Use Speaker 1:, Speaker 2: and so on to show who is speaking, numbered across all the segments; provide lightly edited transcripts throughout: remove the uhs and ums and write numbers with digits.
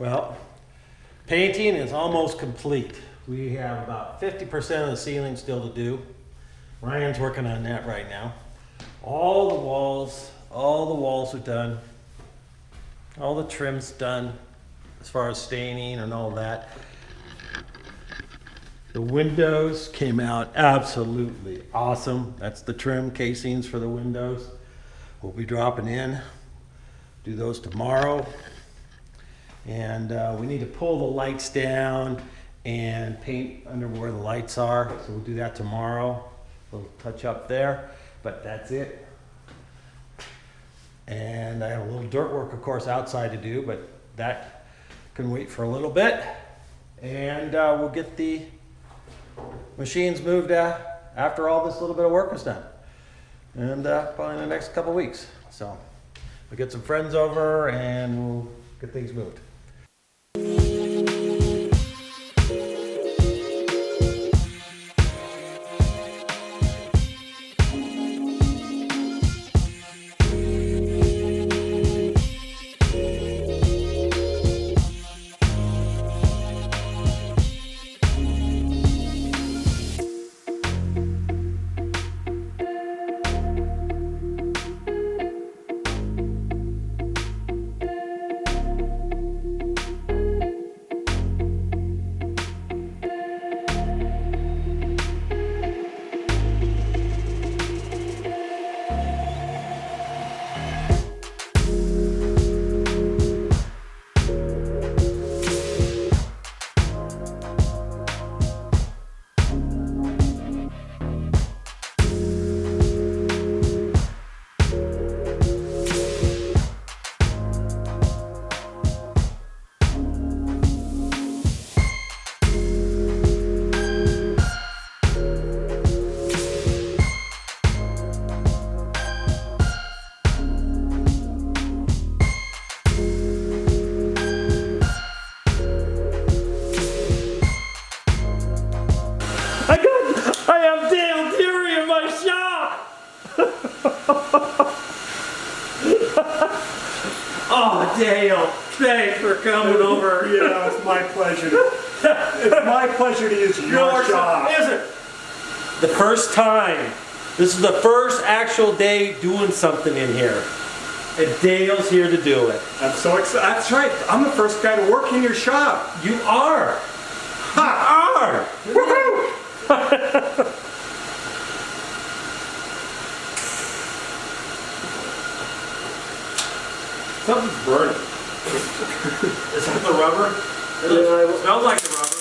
Speaker 1: Well, painting is almost complete. We have about 50% of the ceiling still to do. Ryan's working on that right now. All the walls are done. All the trim's done as far as staining and all that. The windows came out absolutely awesome. That's the trim casings for the windows. We'll be dropping in, do those tomorrow. And we need to pull the lights down and paint under where the lights are. So we'll do that tomorrow. A little touch up there, but that's it. And I have a little dirt work, of course, outside to do, but that can wait for a little bit. And we'll get the machines moved after all this little bit of work is done. And probably in the next couple weeks. So we'll get some friends over and we'll get things moved. I have Dale Derry in my shop! Oh, Dale, thanks for coming over.
Speaker 2: Yeah, it's my pleasure. It's my pleasure to use your shop.
Speaker 1: Is it? The first time. This is the first actual day doing something in here. And Dale's here to do it.
Speaker 2: I'm so excited. That's right. I'm the first guy to work in your shop.
Speaker 1: You are.
Speaker 2: Ha!
Speaker 1: You are.
Speaker 2: Woohoo!
Speaker 1: Something's burning. Is that the rubber? It smells like the rubber.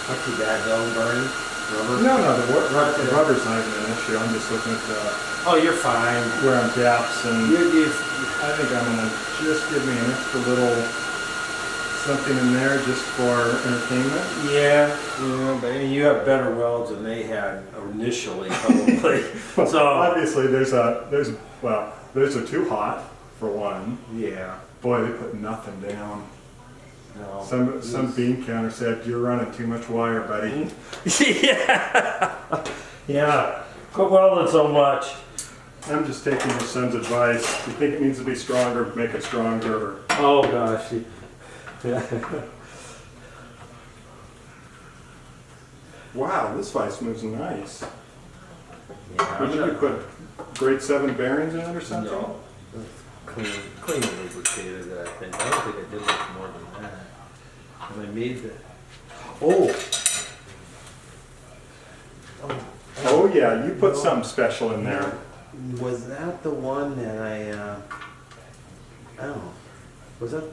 Speaker 1: Not too bad though, burning rubber.
Speaker 2: No, the rubber's not even an issue. I'm just looking at
Speaker 1: Oh, you're fine.
Speaker 2: where I'm gaps, and
Speaker 1: You
Speaker 2: I think I'm gonna just give me an extra little something in there just for entertainment.
Speaker 1: yeah, but I mean, you have better welds than they had initially, probably. So
Speaker 2: Obviously, those are too hot for one.
Speaker 1: yeah,
Speaker 2: Boy, they put nothing down.
Speaker 1: no.
Speaker 2: Some bean counter said you're running too much wire, buddy.
Speaker 1: Yeah, yeah. Quit welding so much.
Speaker 2: I'm just taking your son's advice. You think it needs to be stronger, make it stronger.
Speaker 1: Oh gosh. Yeah.
Speaker 2: Wow, this vice moves nice.
Speaker 1: Yeah,
Speaker 2: Would you put grade 7 bearings in it or something?
Speaker 1: No. Clean lubricated, I think. I don't think I did much more than that. And I made the.
Speaker 2: Oh yeah, you put something special in there.
Speaker 1: Was that the one that I don't know. Was that,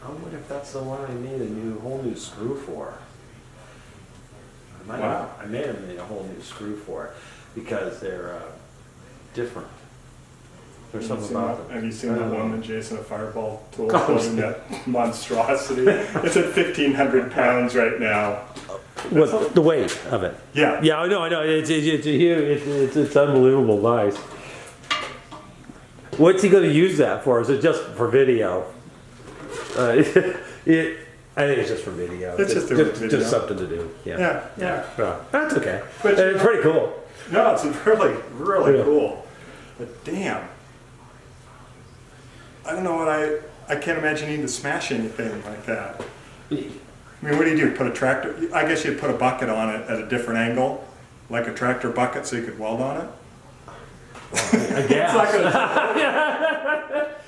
Speaker 1: I wonder if that's the one I made a whole new screw for. I may have made a whole new screw for it because they're different. There's something about
Speaker 2: Have you seen the one that Jason at Fireball told us that monstrosity? It's at 1,500 pounds right now.
Speaker 1: What the weight of it?
Speaker 2: Yeah.
Speaker 1: Yeah, I know. It's huge. It's unbelievable nice. What's he going to use that for? Is it just for video? I think it's just for video.
Speaker 2: It's just video.
Speaker 1: Just something to do. Yeah.
Speaker 2: Yeah.
Speaker 1: That's okay.
Speaker 2: But
Speaker 1: it's pretty cool.
Speaker 2: No, it's really, really cool. But damn. I don't know what I can't imagine needing to smash anything like that. I mean, what do? Put a tractor? I guess you'd put a bucket on it at a different angle, like a tractor bucket, so you could weld on it.
Speaker 1: I guess.
Speaker 2: It's like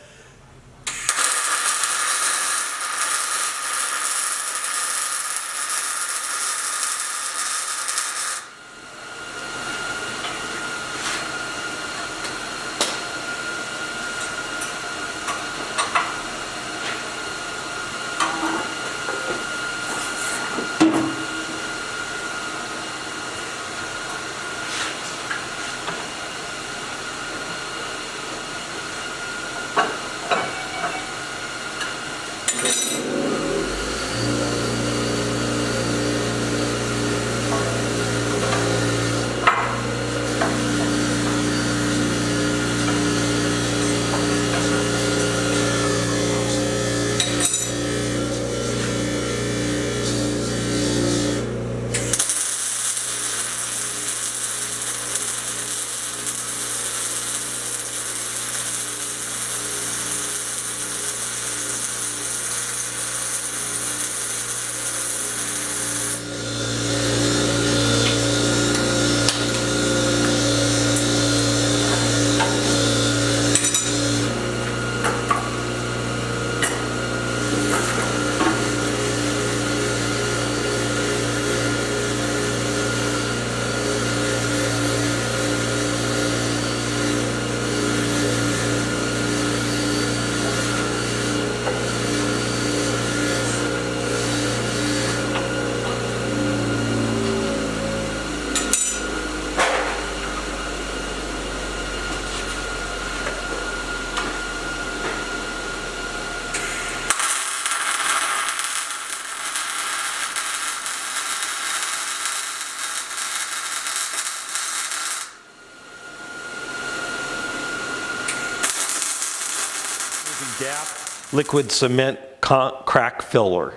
Speaker 1: Deft liquid cement crack filler.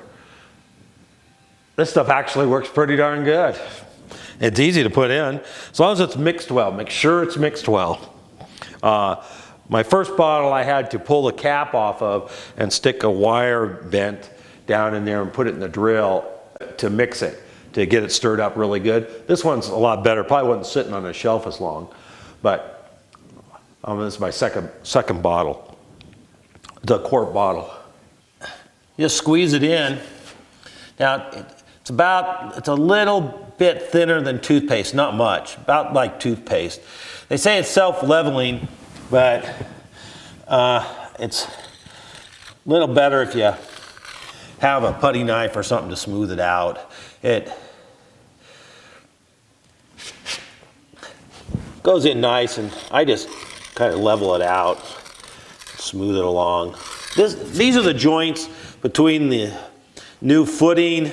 Speaker 1: This stuff actually works pretty darn good. It's easy to put in, as long as it's mixed well. Make sure it's mixed well. My first bottle I had to pull the cap off of and stick a wire bent down in there and put it in the drill to mix it, to get it stirred up really good. This one's a lot better. Probably wasn't sitting on a shelf as long, but this is my second bottle, the quart bottle. Just squeeze it in. Now it's a little bit thinner than toothpaste, not much, about like toothpaste. They say it's self-leveling, but it's a little better if you have a putty knife or something to smooth it out. It goes in nice, and I just kind of level it out, smooth it along. These are the joints between the new footing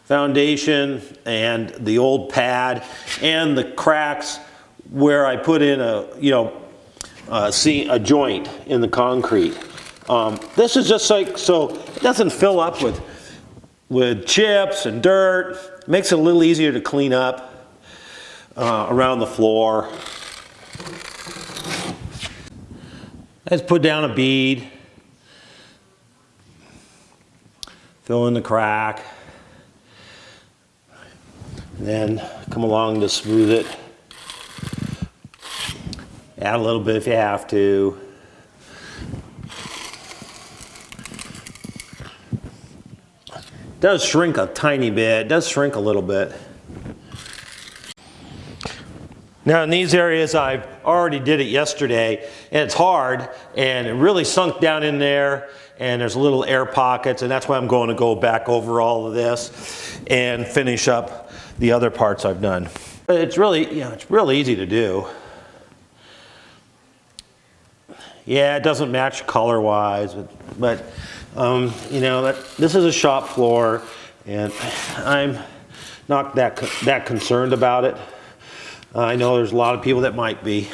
Speaker 1: foundation and the old pad, and the cracks where I put in a joint in the concrete. This is just like so it doesn't fill up with chips and dirt. Makes it a little easier to clean up around the floor. Let's put down a bead, fill in the crack, and then come along to smooth it. Add a little bit if you have to. It does shrink a tiny bit, it does shrink a little bit. Now in these areas, I've already did it yesterday, and it's hard, and it really sunk down in there, and there's little air pockets, and that's why I'm going to go back over all of this and finish up the other parts I've done. But it's really, it's really easy to do. Yeah, it doesn't match color-wise, but you know, this is a shop floor, and I'm not that concerned about it. I know there's a lot of people that might be.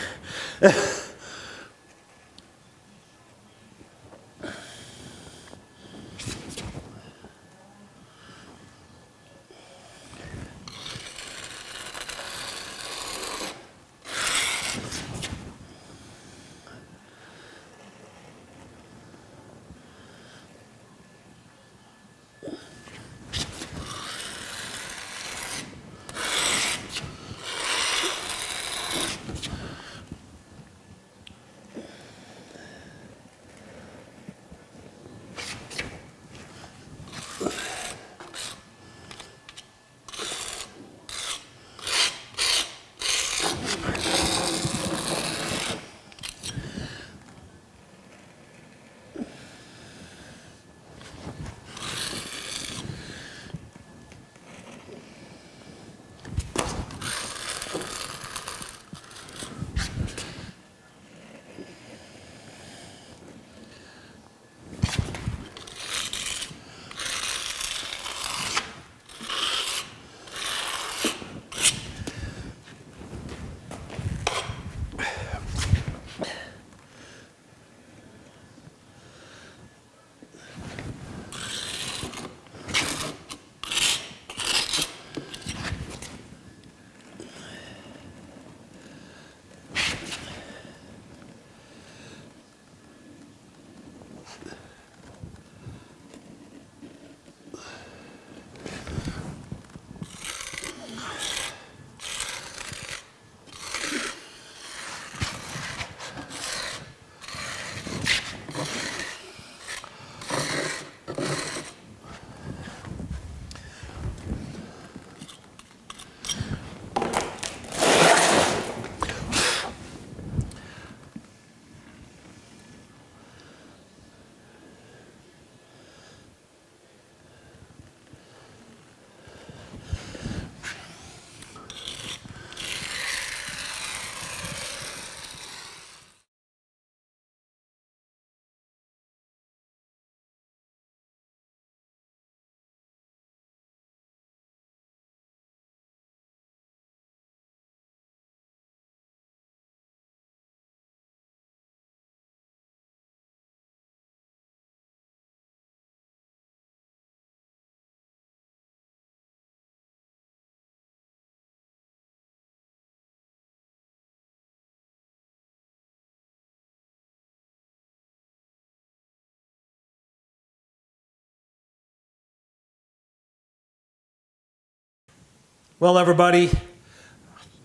Speaker 1: Well, everybody,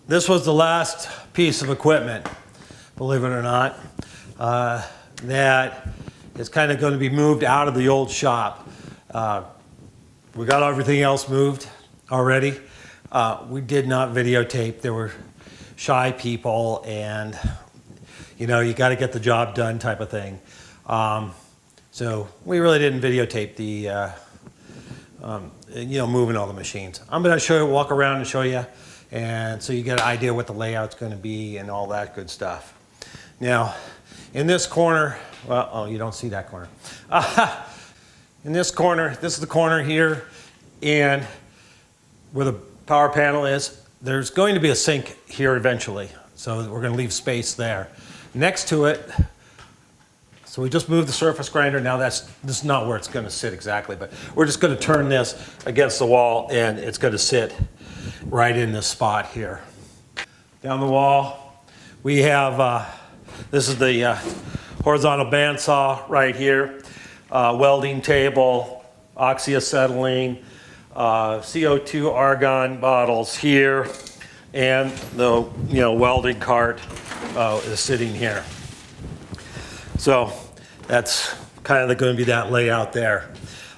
Speaker 1: this was the last piece of equipment, believe it or not, that is kind of going to be moved out of the old shop. We got everything else moved already. We did not videotape. There were shy people, and you know, you got to get the job done type of thing. So we really didn't videotape the you know, moving all the machines. I'm going to show you, walk around and show you, and so you get an idea what the layout's going to be and all that good stuff. Now, in this corner, well, oh, you don't see that corner. In this corner, this is the corner here, and where the power panel is, there's going to be a sink here eventually, so we're going to leave space there. Next to it, so we just moved the surface grinder. Now this is not where it's going to sit exactly, but we're just going to turn this against the wall, and it's going to sit right in this spot here. Down the wall, we have, this is the horizontal bandsaw right here, welding table, oxyacetylene, CO2 argon bottles here, and the welding cart is sitting here. So that's kind of going to be that layout there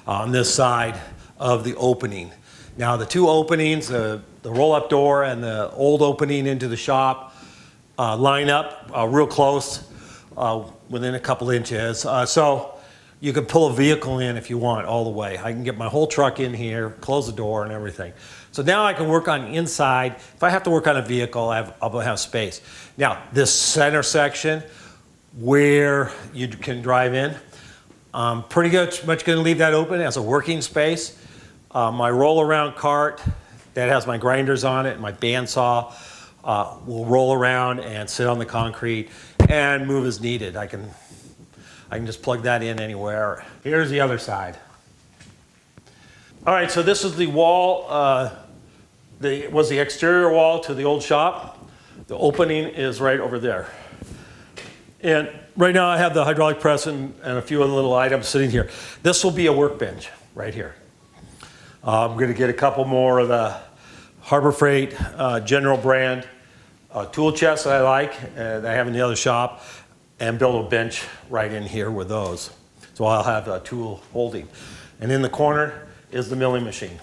Speaker 1: on this side of the opening. Now the two openings, the roll-up door and the old opening into the shop, line up real close, within a couple inches. So you can pull a vehicle in if you want all the way. I can get my whole truck in here, close the door and everything. So now I can work on the inside. If I have to work on a vehicle, I'll have space. Now this center section, where you can drive in. Pretty much going to leave that open as a working space. My roll-around cart that has my grinders on it and my bandsaw will roll around and sit on the concrete and move as needed. I can just plug that in anywhere. Here's the other side. All right, so this is the wall. Was the exterior wall to the old shop. The opening is right over there. And right now I have the hydraulic press and a few other little items sitting here. This will be a workbench right here. I'm going to get a couple more of the Harbor Freight General brand tool chests that I like, that I have in the other shop, and build a bench right in here with those. So I'll have a tool holding. And in the corner is the milling machine.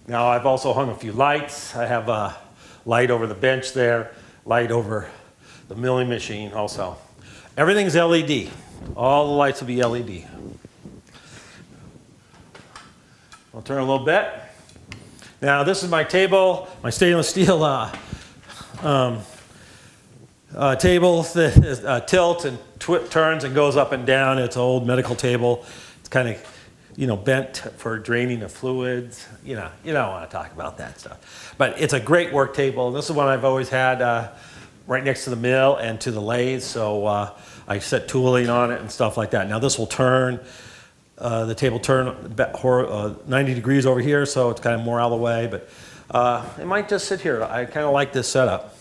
Speaker 1: Now I've also hung a few lights. I have a light over the bench there, light over the milling machine also. Everything's LED. All the lights will be LED. I'll turn a little bit. Now this is my table, my stainless steel table that tilts and turns and goes up and down. It's an old medical table. It's kind of, bent for draining of fluids. You don't want to talk about that stuff. But it's a great work table. This is one I've always had right next to the mill and to the lathe. So I set tooling on it and stuff like that. Now this will turn. The table turn 90 degrees over here, so it's kind of more out of the way. But it might just sit here. I kind of like this setup.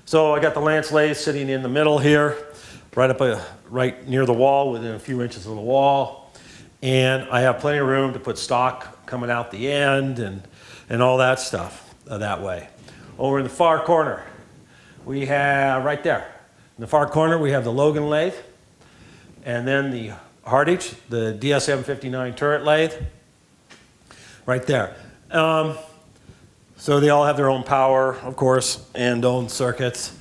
Speaker 1: So I got the lance lathe sitting in the middle here, right near the wall, within a few inches of the wall. And I have plenty of room to put stock coming out the end and all that stuff that way. Over in the far corner, we have right there. In the far corner, we have the Logan lathe, and then the Hardage, the DSM 59 turret lathe, right there. So they all have their own power, of course, and own circuits.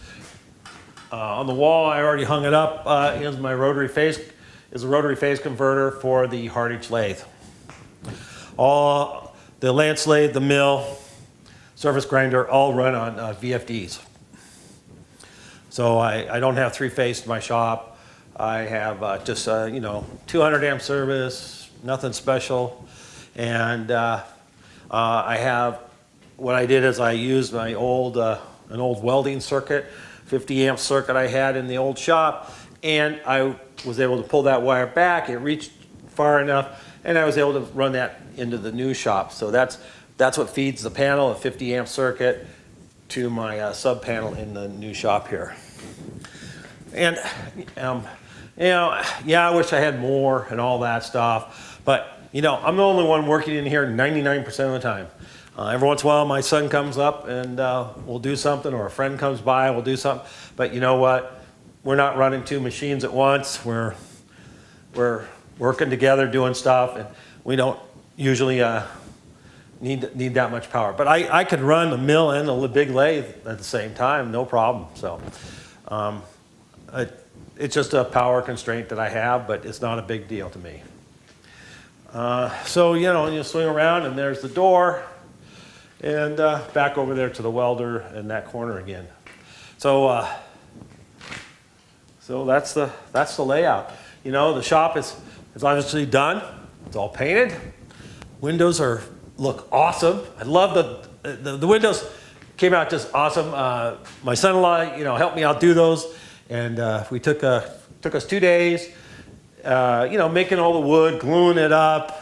Speaker 1: On the wall, I already hung it up. Is my rotary phase converter for the Hardage lathe. All the lance lathe, the mill, surface grinder, all run on VFDs. So I don't have three-phase in my shop. I have just 200 amp service, nothing special, and I have. What I did is I used my an old welding circuit, 50 amp circuit I had in the old shop, and I was able to pull that wire back. It reached far enough, and I was able to run that into the new shop. So that's what feeds the panel, a 50 amp circuit, to my sub panel in the new shop here. And I wish I had more and all that stuff, but I'm the only one working in here 99% of the time. Every once in a while, my son comes up and we'll do something, or a friend comes by, we'll do something. But you know what? We're not running two machines at once. We're working together doing stuff, and we don't usually need that much power. But I could run the mill and the big lathe at the same time, no problem. So it's just a power constraint that I have, but it's not a big deal to me. So you swing around, and there's the door. And back over there to the welder in that corner again. So that's the layout. The shop is obviously done. It's all painted. Windows look awesome. I love the windows. Came out just awesome. My son-in-law, helped me out do those, and we took us 2 days. Making all the wood, gluing it up,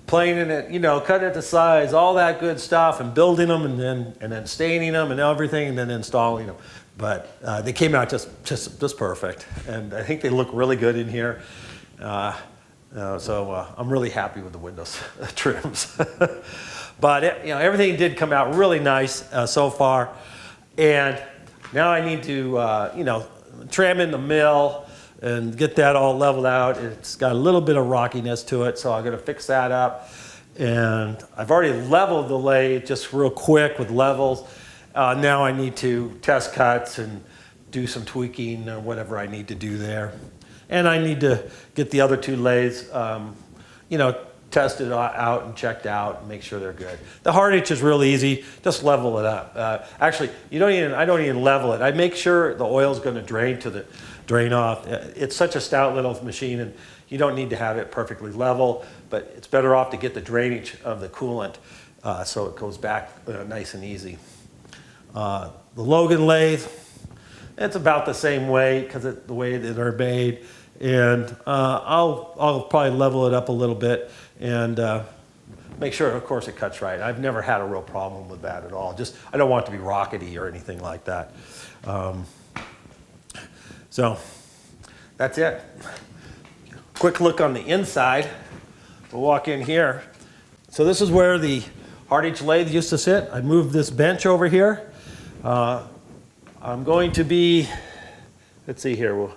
Speaker 1: planing it, cutting it to size, all that good stuff, and building them, and then staining them and everything, and then installing them. But they came out just perfect, and I think they look really good in here. So I'm really happy with the windows trims. But everything did come out really nice so far, and now I need to trim in the mill and get that all leveled out. It's got a little bit of rockiness to it, so I'm going to fix that up. And I've already leveled the lathe just real quick with levels. Now I need to test cuts and do some tweaking or whatever I need to do there. And I need to get the other two lathes, tested out and checked out and make sure they're good. The hard hitch is real easy. Just level it up. Actually, I don't even level it. I make sure the oil's going to drain off. It's such a stout little machine, and you don't need to have it perfectly level, but it's better off to get the drainage of the coolant so it goes back nice and easy. The Logan lathe, it's about the same way because the way that they're made, and I'll probably level it up a little bit and make sure, of course, it cuts right. I've never had a real problem with that at all. Just I don't want it to be rockety or anything like that. So that's it. Quick look on the inside. We'll walk in here. So this is where the hard hitch lathe used to sit. I moved this bench over here. I'm going to be, let's see here, we'll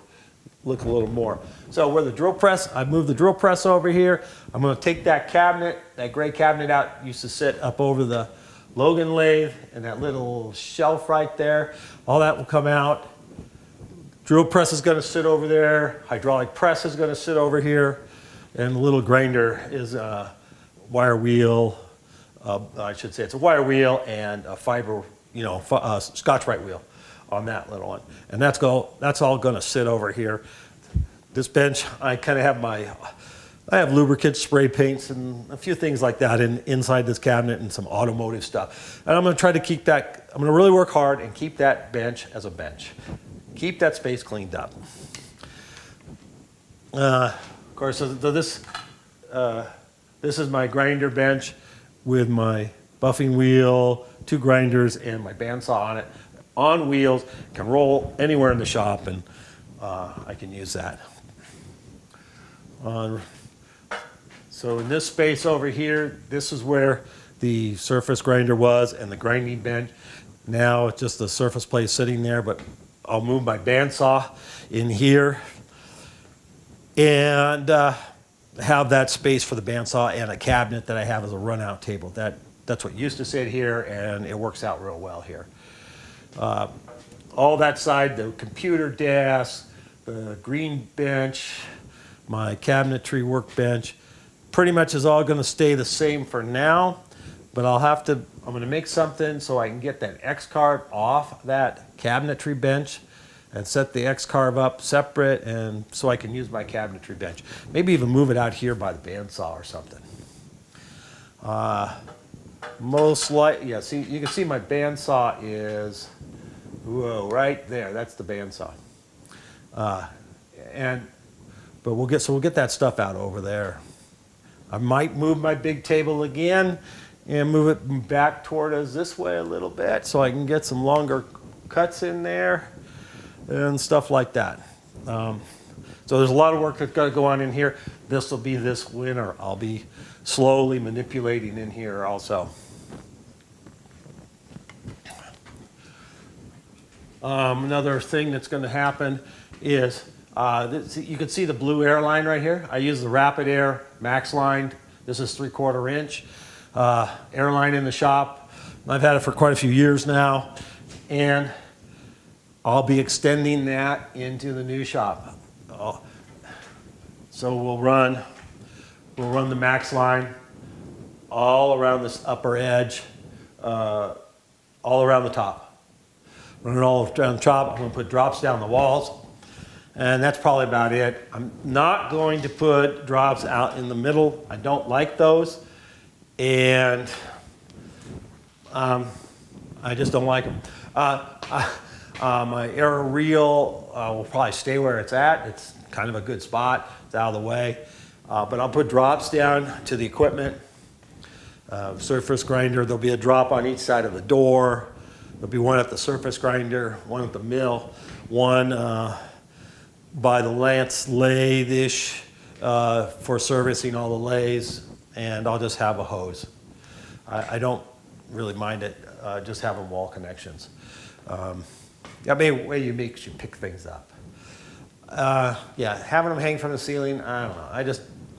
Speaker 1: look a little more. So where the drill press, I moved the drill press over here. I'm going to take that cabinet, that gray cabinet out, used to sit up over the Logan lathe, and that little shelf right there. All that will come out. Drill press is going to sit over there. Hydraulic press is going to sit over here. And the little grinder is a wire wheel. I should say it's a wire wheel and a fiber, Scotch-Brite wheel on that little one. And that's all going to sit over here. This bench, I kind of have I have lubricants, spray paints, and a few things like that inside this cabinet and some automotive stuff. And I'm going to try to keep that, I'm going to really work hard and keep that bench as a bench. Keep that space cleaned up. Of course, so this is my grinder bench with my buffing wheel, 2 grinders, and my bandsaw on it. On wheels, can roll anywhere in the shop, and I can use that. So in this space over here, this is where the surface grinder was and the grinding bench. Now it's just the surface plate sitting there, but I'll move my bandsaw in here and have that space for the bandsaw and a cabinet that I have as a run-out table. That's what used to sit here, and it works out real well here. All that side, the computer desk, the green bench, my cabinetry workbench, pretty much is all going to stay the same for now, but I'm going to make something so I can get that X-carve off that cabinetry bench and set the X-carve up separate, and so I can use my cabinetry bench. Maybe even move it out here by the bandsaw or something. Most likely, yeah, see, you can see my bandsaw is, right there. That's the bandsaw. But we'll get that stuff out over there. I might move my big table again and move it back toward us this way a little bit so I can get some longer cuts in there and stuff like that. So there's a lot of work that's got to go on in here. This will be this winter. I'll be slowly manipulating in here also. Another thing that's going to happen is you can see the blue air line right here. I use the Rapid Air Max line. This is 3/4 inch air line in the shop. I've had it for quite a few years now, and I'll be extending that into the new shop. So we'll run the Max line all around this upper edge, all around the top. Run it all around the top. I'm going to put drops down the walls. And that's probably about it. I'm not going to put drops out in the middle. I don't like those. And I just don't like them. My air reel will probably stay where it's at. It's kind of a good spot. It's out of the way. But I'll put drops down to the equipment. Surface grinder, there'll be a drop on each side of the door. There'll be one at the surface grinder, one at the mill, one by the Lance lathe-ish for servicing all the lathes, and I'll just have a hose. I don't really mind it, just having wall connections. That way you pick things up. Yeah, having them hang from the ceiling, I don't know.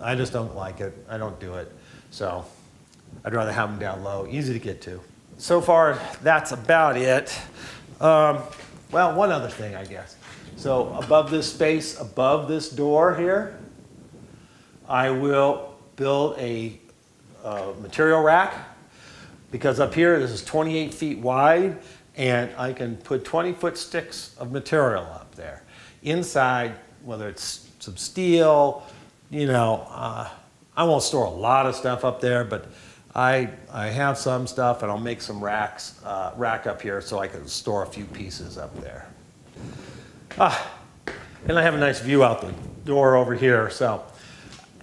Speaker 1: I just don't like it. I don't do it. So I'd rather have them down low, easy to get to. So far, that's about it. Well, one other thing, I guess. So above this space, above this door here, I will build a material rack, because up here this is 28 feet wide, and I can put 20-foot sticks of material up there. Inside, whether it's some steel, you know, I won't store a lot of stuff up there, but I have some stuff, and I'll make some rack up here so I can store a few pieces up there. And I have a nice view out the door over here. So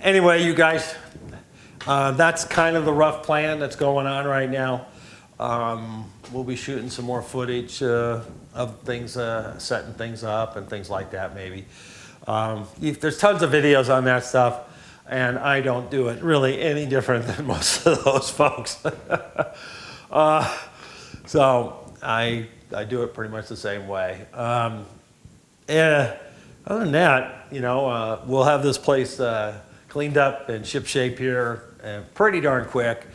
Speaker 1: anyway, you guys, that's kind of the rough plan that's going on right now. We'll be shooting some more footage of things, setting things up and things like that maybe. There's tons of videos on that stuff, and I don't do it really any different than most of those folks. So I do it pretty much the same way. Yeah, other than that, you know, we'll have this place cleaned up and ship shape here pretty darn quick.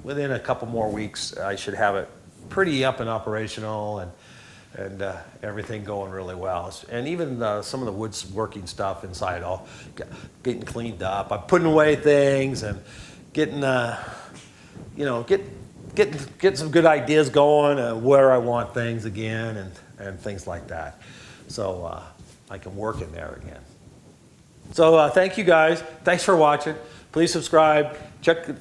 Speaker 1: Within a couple more weeks, I should have it pretty up and operational, and everything going really well. And even some of the woodworking stuff inside all getting cleaned up. I'm putting away things and getting, you know, getting some good ideas going where I want things again and things like that. So I can work in there again. So thank you guys. Thanks for watching. Please subscribe.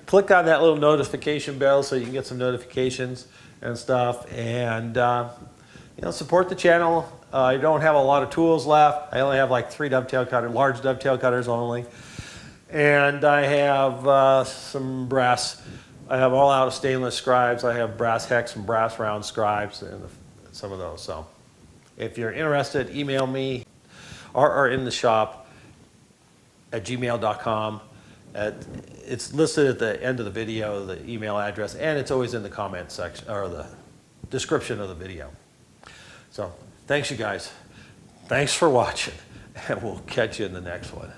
Speaker 1: Click on that little notification bell so you can get some notifications and stuff. And you know, support the channel. I don't have a lot of tools left. I only have like 3 dovetail cutters, large dovetail cutters only. And I have some brass. I have all out of stainless scribes. I have brass hex and brass round scribes and some of those. So if you're interested, email me, rrintheshop@gmail.com. It's listed at the end of the video, the email address, and it's always in the comment section or the description of the video. So thanks, you guys. Thanks for watching, and we'll catch you in the next one.